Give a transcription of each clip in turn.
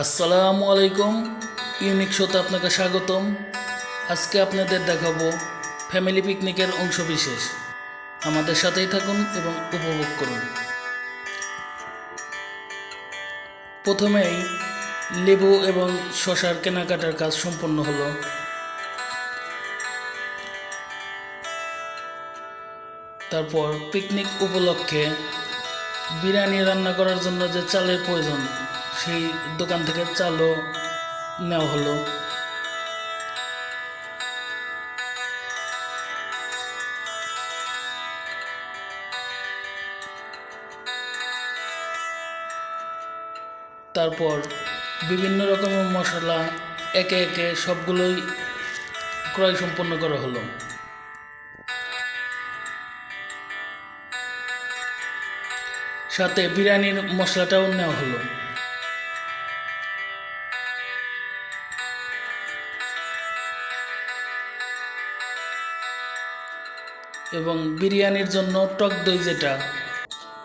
আসসালামু আলাইকুম। ইউনিক শোতে আপনাকে স্বাগতম। আজকে আপনাদের দেখাবো ফ্যামিলি পিকনিকের অংশবিশেষ। আমাদের সাথেই থাকুন এবং উপভোগ করুন। প্রথমেই লেবু এবং শসার কেনাকাটার কাজ সম্পন্ন হলো। তারপর পিকনিক উপলক্ষে বিরিয়ানি রান্না করার জন্য যে চালের প্রয়োজন, সেই দোকান থেকে চালও নেওয়া হলো। তারপর বিভিন্ন রকমের মশলা একে একে সবগুলোই ক্রয় সম্পন্ন করা হলো। সাথে বিরিয়ানির মশলাটাও নেওয়া হলো। এবং বিরিয়ানির জন্য টক দই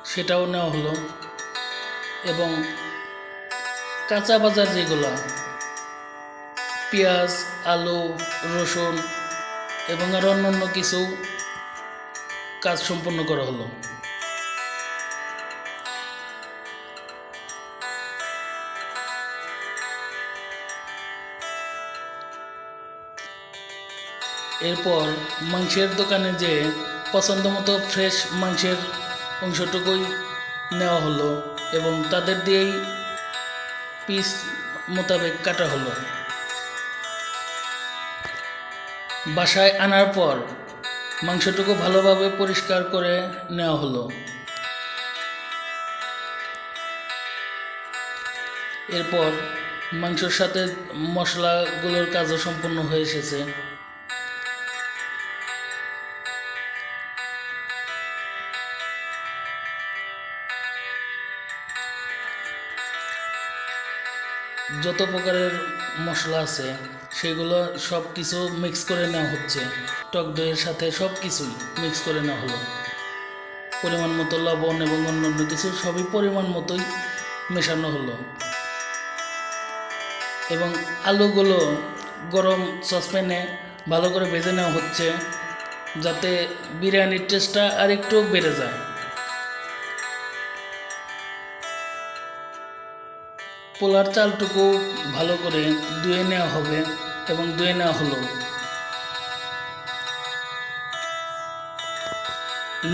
সেটাও নেওয়া হলো। এবং কাঁচা বাজার যেগুলো পেঁয়াজ, আলু, রসুন এবং আর অন্যান্য কিছু কাজ সম্পন্ন করা হলো। এরপর মাংসের দোকানে যে পছন্দ মতো ফ্রেশ মাংসের অংশটুকুই নেওয়া হলো এবং তাদের দিয়েই পিস মোতাবেক কাটা হলো। বাসায় আনার পর মাংসটুকু ভালোভাবে পরিষ্কার করে নেওয়া হলো। এরপর মাংসের সাথে মশলাগুলোর কাজও সম্পূর্ণ হয়ে এসেছে। যত প্রকারের মশলা আছে সেগুলো সব কিছু মিক্স করে নেওয়া হচ্ছে। টক দইয়ের সাথে সব কিছুই মিক্স করে নেওয়া হলো। পরিমাণ মতো লবণ এবং অন্যান্য কিছু সবই পরিমাণ মতোই মেশানো হলো। এবং আলুগুলো গরম সসপ্যানে ভালো করে ভেজে নেওয়া হচ্ছে, যাতে বিরিয়ানির টেস্টটা আরেকটু বেড়ে যায়। পোলার চালটুকু ভালো করে ধুয়ে নেওয়া হবে এবং ধুয়ে নেওয়া হলো।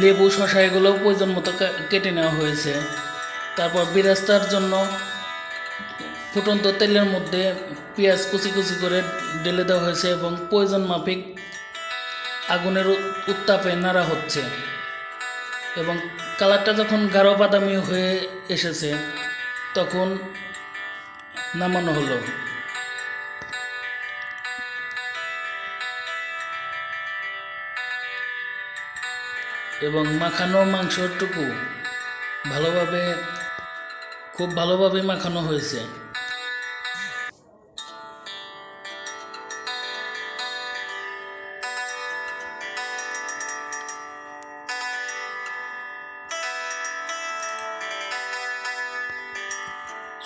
লেবু, শসা এগুলোও প্রয়োজন মতো কেটে নেওয়া হয়েছে। তারপর বিরাস্তার জন্য ফুটন্ত তেলের মধ্যে পেঁয়াজ কুচি কুচি করে ঢেলে দেওয়া হয়েছে এবং প্রয়োজন মাফিক আগুনের উত্তাপে নাড়া হচ্ছে। এবং কালারটা যখন গাঢ় বাদামি হয়ে এসেছে তখন নামানো হলো। এবং মাখানো মাংসটুকু খুব ভালোভাবে মাখানো হয়েছে।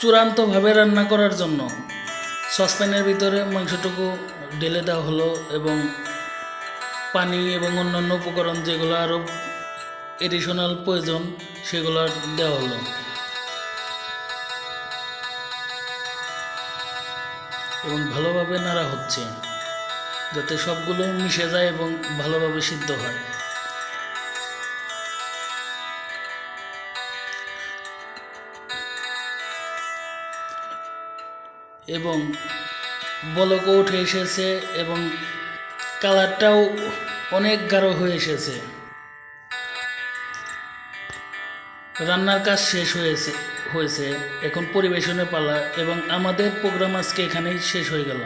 চূড়ান্তভাবে রান্না করার জন্য সসপ্যানের ভিতরে মাংসটুকু ঢেলে দেওয়া হলো এবং পানি এবং অন্যান্য উপকরণ যেগুলো আরও এডিশনাল প্রয়োজন সেগুলো দেওয়া হলো। এবং ভালোভাবে নাড়া হচ্ছে যাতে সবগুলো মিশে যায় এবং ভালোভাবে সিদ্ধ হয়। এবং বলকও উঠে এসেছে এবং কালারটাও অনেক গাঢ় হয়ে এসেছে। রান্নার কাজ শেষ হয়েছে। এখন পরিবেশনের পালা এবং আমাদের প্রোগ্রাম আজকে এখানেই শেষ হয়ে গেল।